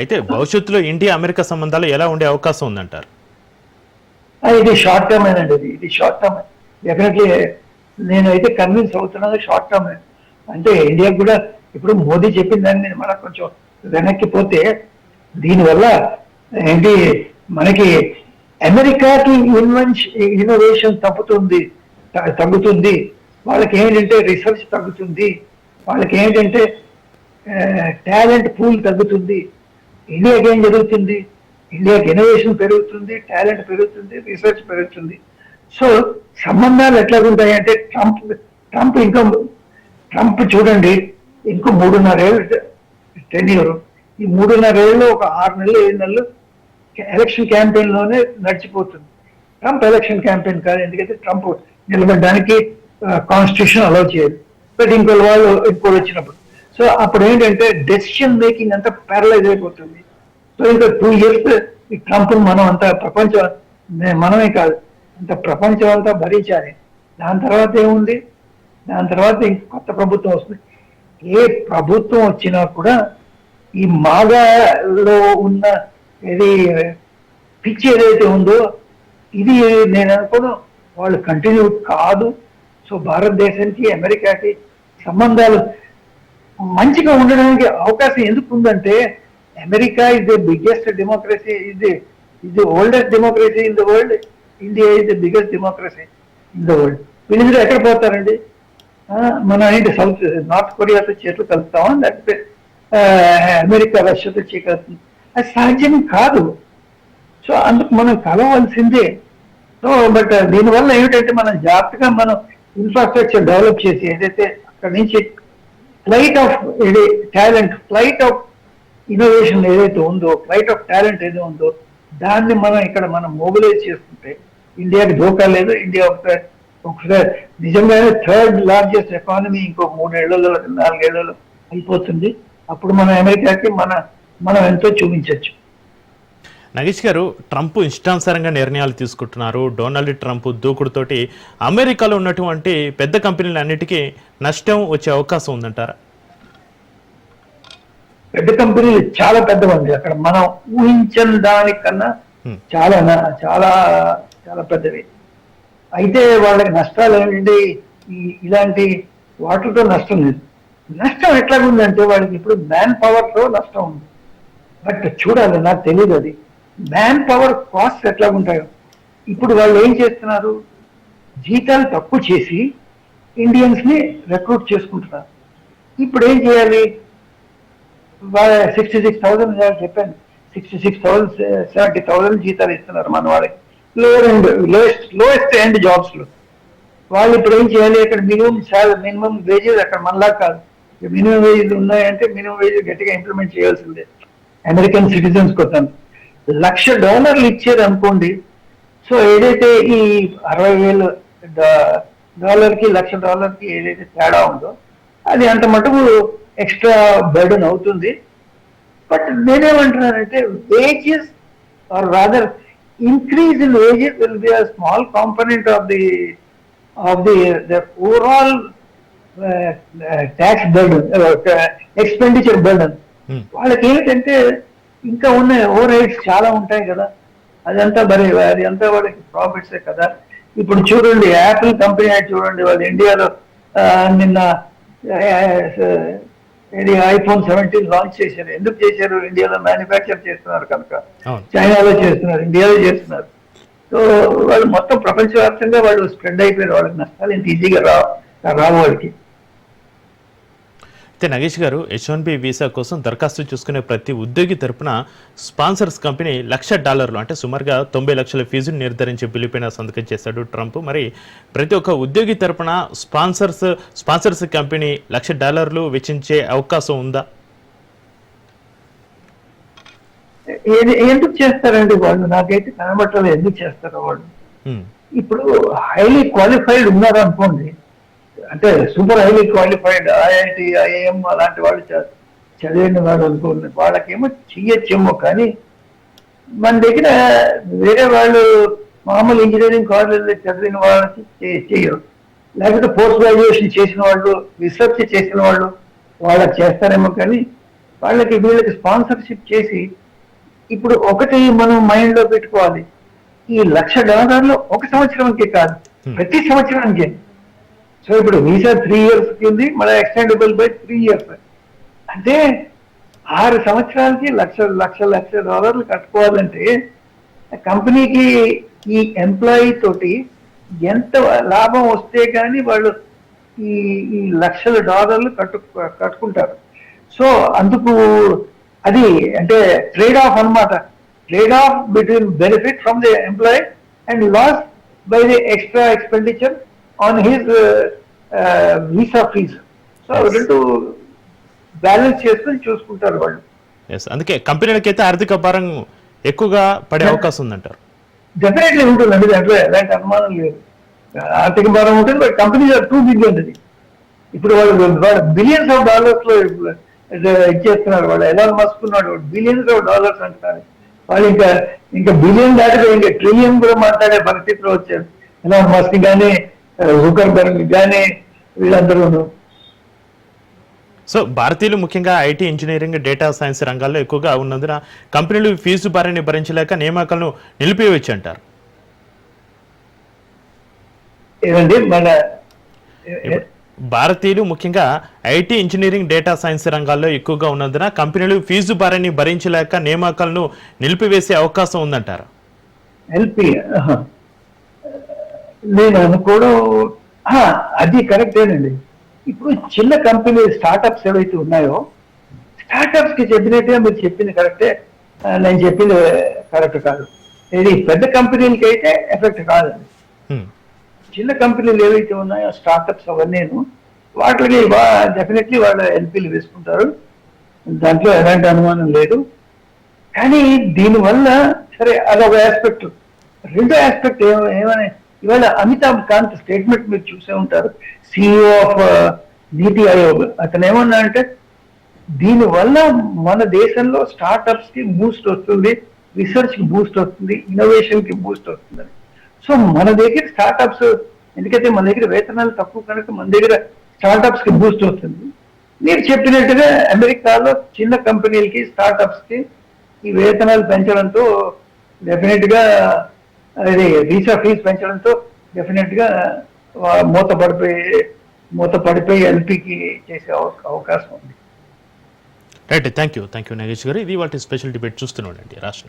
అయితే భవిష్యత్తులో India America సంబంధాలు ఎలా ఉండే అవకాశం ఉందంటారు? ఇది షార్ట్ టర్మ్ అండి. ఇది షార్ట్ టర్మ్ డెఫినెట్లీ. నేనైతే కన్విన్స్ అవుతున్నది షార్ట్ టర్మ్. అంటే ఇండియాకు కూడా ఇప్పుడు మోదీ చెప్పిన దాన్ని మనం కొంచెం వెనక్కి పోతే దీనివల్ల ఏంటి మనకి అమెరికాకి ఇన్నోవేషన్ తగ్గుతుంది. వాళ్ళకి ఏంటంటే రీసెర్చ్ తగ్గుతుంది. వాళ్ళకి ఏంటంటే టాలెంట్ పూల్ తగ్గుతుంది. ఇండియాకి ఏం జరుగుతుంది? ఇండియాకి ఇన్నోవేషన్ పెరుగుతుంది, టాలెంట్ పెరుగుతుంది, రీసెర్చ్ పెరుగుతుంది. సో సంబంధాలు ఎట్లాగుంటాయి అంటే ట్రంప్ చూడండి, ఇంకో 3.5 ఏళ్ళు టెన్యూర్. ఈ 3.5 ఏళ్ళు ఒక 6 నెలలు 7 నెలలు ఎలక్షన్ క్యాంపెయిన్ లోనే నడిచిపోతుంది. ట్రంప్ ఎలక్షన్ క్యాంపెయిన్ కాదు, ఎందుకంటే ట్రంప్ నిలబడడానికి కాన్స్టిట్యూషన్ అలౌ చేయదు. బట్ ఇంకోళ్ళు వచ్చినప్పుడు సో అప్పుడు ఏంటంటే డెసిషన్ మేకింగ్ అంతా ప్యారలైజ్ అయిపోతుంది. సో ఇంకా 2 years ఈ ట్రంప్ మనం అంతా మనమే కాదు అంత ప్రపంచం అంతా భరించాలి. దాని తర్వాత ఏముంది? దాని తర్వాత ఇంక కొత్త ప్రభుత్వం వస్తుంది. ఏ ప్రభుత్వం వచ్చినా కూడా ఈ మాగాలో ఉన్న ఇది పిచ్చి ఏదైతే ఉందో ఇది నేను అనుకోను వాళ్ళు కంటిన్యూ కాదు. సో భారతదేశానికి అమెరికాకి సంబంధాలు మంచిగా ఉండడానికి అవకాశం ఎందుకు ఉందంటే America is the biggest democracy, is the oldest democracy in the world. India is the biggest democracy in the world. వీళ్ళిద్దరూ ఎక్కడ పోతారండి? మన ఏంటి నార్త్ కొరియాతో చేతులు కలుపుతామా, లేకపోతే అమెరికా రష్యాతో కలుపుతుంది? అది సాధ్యం కాదు. సో అందుకు మనం కలవాల్సిందే. సో బట్ దీనివల్ల ఏమిటంటే మనం జాగ్రత్తగా మనం ఇన్ఫ్రాస్ట్రక్చర్ డెవలప్ చేసి ఏదైతే అక్కడి నుంచి flight of talent, flight of innovation ఏదైతే ఉందో, ఫ్లైట్ ఆఫ్ టాలెంట్ ఏదో ఉందో దాన్ని మనం మొబిలైజ్ చేసుకుంటే ఇండియాకి ధోకా లేదు. ఇండియా ఒకసారి నిజంగానే 3rd లార్జెస్ట్ ఎకానమీ ఇంకో 3 ఏళ్లలో 4 ఏళ్లలో అయిపోతుంది. అప్పుడు మన అమెరికాకి మనం ఎంతో చూపించవచ్చు. నగేష్ గారు, ట్రంప్ ఇష్టానుసారంగా నిర్ణయాలు తీసుకుంటున్నారు. డొనాల్డ్ ట్రంప్ దూకుడుతోటి అమెరికాలో ఉన్నటువంటి పెద్ద కంపెనీలన్నిటికీ నష్టం వచ్చే అవకాశం ఉందంటారా? పెద్ద కంపెనీలు చాలా పెద్దవండి. అక్కడ మనం ఊహించని దానికన్నా చాలా చాలా చాలా పెద్దవి. అయితే వాళ్ళకి నష్టాలు ఏంటంటే ఇలాంటి వాటితో నష్టం లేదు. నష్టం ఎట్లాగుందంటే వాళ్ళకి ఇప్పుడు మ్యాన్ పవర్తో నష్టం ఉంది. బట్ చూడాలి, నాకు తెలియదు అది మ్యాన్ పవర్ కాస్ట్ ఎట్లాగుంటాయో. ఇప్పుడు వాళ్ళు ఏం చేస్తున్నారు? జీతాలు తక్కువ చేసి ఇండియన్స్ ని రిక్రూట్ చేసుకుంటున్నారు. ఇప్పుడు ఏం చేయాలి? 66,000 చెప్పాను, 66,000 70,000 జీతాలు ఇస్తున్నారు మన వాళ్ళకి లోయెస్ట్ ఎండ్ జాబ్స్ లో. వాళ్ళు ఇప్పుడు ఏం చేయాలి? అక్కడ మినిమం వేజెస్ అక్కడ మనలా కాదు. మినిమం వేజెస్ ఉన్నాయంటే మినిమం వేజెస్ గట్టిగా ఇంప్లిమెంట్ చేయాల్సిందే అమెరికన్ సిటిజన్స్ కోసం. $1,00,000 ఇచ్చారు అనుకోండి. సో ఏదైతే ఈ $60,000 $1,00,000 ఏదైతే తేడా ఉందో అది అంత మటుకు ఎక్స్ట్రా బర్డెన్ అవుతుంది. బట్ నేనేమంటున్నానంటే wages or rather increase in wages will be a small component of the overall tax burden, expenditure burden. వాళ్ళకి ఏంటంటే ఇంకా ఉన్న ఓవర్ హెడ్స్ చాలా ఉంటాయి కదా, అదంతా వాళ్ళకి ప్రాఫిట్సే కదా. ఇప్పుడు చూడండి యాపిల్ కంపెనీ చూడండి, వాళ్ళు ఇండియాలో నిన్న iPhone 17 లాంచ్ చేశారు. ఎందుకు చేశారు? ఇండియాలో మ్యానుఫ్యాక్చర్ చేస్తున్నారు కనుక. చైనాలో చేస్తున్నారు, ఇండియాలో చేస్తున్నారు. సో వాళ్ళు మొత్తం ప్రపంచవ్యాప్తంగా వాళ్ళు స్ప్రెడ్ అయిపోయారు. వాళ్ళకి నష్టాలు ఇంత ఈజీగా రావు వాళ్ళకి. అయితే నగేష్ గారు, H-1B వీసా కోసం దరఖాస్తు చూసుకునే ప్రతి ఉద్యోగి తరపున స్పాన్సర్స్ కంపెనీ $1,00,000 అంటే సుమారుగా 90 లక్షల ఫీజును నిర్ధారించే బిల్లుపైన సంతకం చేశాడు ట్రంప్. మరి ప్రతి ఒక్క ఉద్యోగి తరపున స్పాన్సర్స్ కంపెనీ $1,00,000 వెచ్చించే అవకాశం ఉందా? ఎందుకు చేస్తారండి వాళ్ళు? నాకైతే కనబట్టలేదు ఎందుకు చేస్తారో వాళ్ళు. ఇప్పుడు హైలీ క్వాలిఫైడ్ ఉన్నారు అనుకోండి, అంటే super highly qualified IIT IIM అలాంటి వాళ్ళు చదివిన వాడు అనుకోండి, వాళ్ళకేమో చెయ్యొచ్చేమో. కానీ మన దగ్గర వేరే వాళ్ళు మామూలు ఇంజనీరింగ్ కాలేజీలో చదివిన వాళ్ళకి చెయ్యరు. లేకపోతే పోస్ట్ గ్రాడ్యుయేషన్ చేసిన వాళ్ళు, రీసెర్చ్ చేసిన వాళ్ళు వాళ్ళకి చేస్తారేమో. కానీ వాళ్ళకి వీళ్ళకి స్పాన్సర్షిప్ చేసి, ఇప్పుడు ఒకటి మనం మైండ్ లో పెట్టుకోవాలి, ఈ $1,00,000 ఒక సంవత్సరానికి కాదు, ప్రతి సంవత్సరానికి. సో ఇప్పుడు వీసా 3 years కి ఉంది, మళ్ళీ ఎక్స్టెండబుల్ బై 3 years. అంటే 6 సంవత్సరాలకి లక్ష డాలర్లు కట్టుకోవాలంటే కంపెనీకి ఈ ఎంప్లాయీ తోటి ఎంత లాభం వస్తే కానీ వాళ్ళు ఈ ఈ $1,00,000 కట్టుకుంటారు. సో అందుకు అది అంటే ట్రేడ్ ఆఫ్ అన్నమాట. Trade off between benefit from the employee and loss by the extra expenditure on his visa fees. So రెండు బ్యాలెన్స్ చేసుకుని చూసుకుంటారు వాళ్ళు. అందుకే కంపెనీలకైతే ఆర్థిక భారం ఎక్కువగా పడే అవకాశం ఉందంటారు. డెఫినెట్లీ ఉంటుందండి, దాంట్లో ఎలాంటి అనుమానం లేదు. ఆర్థిక భారం ఉంటుంది, బట్ కంపెనీ టూ బిగ్ అండి. ఇప్పుడు వాళ్ళు బిలియన్స్ ఆఫ్ డాలర్స్ లో ఇచ్చేస్తున్నారు. వాళ్ళు ఎలాన్ మస్క్ ఉన్నాడు, బిలియన్స్ ఆఫ్ డాలర్స్ అంటున్నారు. వాళ్ళు ఇంకా బిలియన్ దాటిపోయి ఇంకా ట్రిలియన్ కూడా మాట్లాడే పరిస్థితిలో వచ్చారు. ఎలాన్ మస్క్ కానీ జుకర్బర్గ్ కానీ వీళ్ళందరూ. సో భారతీయులు ముఖ్యంగా ఐటీ, ఇంజనీరింగ్, డేటా సైన్స్ రంగాల్లో ఎక్కువగా ఉన్నందున కంపెనీలు ఫీజు భారాన్ని భరించలేక నియామకాలను నిలిపివేయవచ్చు అంటారు. ఏదండి మన భారతీయులు ముఖ్యంగా ఐటీ, ఇంజనీరింగ్, డేటా సైన్స్ రంగాల్లో ఎక్కువగా ఉన్నందున కంపెనీలు ఫీజు భారాన్ని భరించలేక నియామకాలను నిలిపివేసే అవకాశం ఉందంటారు. నేను అనుకోవడం అది కరెక్టేనండి. ఇప్పుడు చిన్న కంపెనీ స్టార్టప్స్ ఏవైతే ఉన్నాయో, స్టార్టప్స్ కి చెప్పినట్టుగా మీరు చెప్పింది కరెక్టే, నేను చెప్పింది కరెక్ట్ కాదు. ఇది పెద్ద కంపెనీలకి అయితే ఎఫెక్ట్ కాదండి. చిన్న కంపెనీలు ఏవైతే ఉన్నాయో స్టార్టప్స్ అవన్నీ వాటికి డెఫినెట్లీ వాళ్ళ ఎల్పీలు వేసుకుంటారు, దాంట్లో ఎలాంటి అనుమానం లేదు. కానీ దీనివల్ల సరే అదొక ఆస్పెక్ట్. రెండో ఆస్పెక్ట్ ఏమని ఇవాళ అమితాబ్ కాంత్ స్టేట్మెంట్ మీరు చూసే ఉంటారు, సిఇఓ ఆఫ్ నీతి ఆయోగ్. అతను ఏమన్నా అంటే దీనివల్ల మన దేశంలో స్టార్టప్స్ కి బూస్ట్ వస్తుంది, రీసెర్చ్ కి బూస్ట్ వస్తుంది, ఇన్నోవేషన్ కి బూస్ట్ వస్తుందని. సో మన దగ్గర స్టార్టప్స్, ఎందుకంటే మన దగ్గర వేతనాలు తక్కువ కనుక మన దగ్గర స్టార్టప్స్ కి బూస్ట్ వస్తుంది. మీరు చెప్పినట్టుగా అమెరికాలో చిన్న కంపెనీలకి స్టార్టప్స్ కి ఈ వేతనాలు పెంచడంతో డెఫినెట్ గా అది వీసా ఫీజు పెంచడంతో డెఫినెట్ గా మూత పడిపోయి ఎల్పీకి చేసే అవకాశం ఉంది. రైట్, థ్యాంక్ యూ నాగేష్ గారు. ఇది వాటి స్పెషల్ డిబేట్ చూస్తున్నాడండి రాష్ట్రం.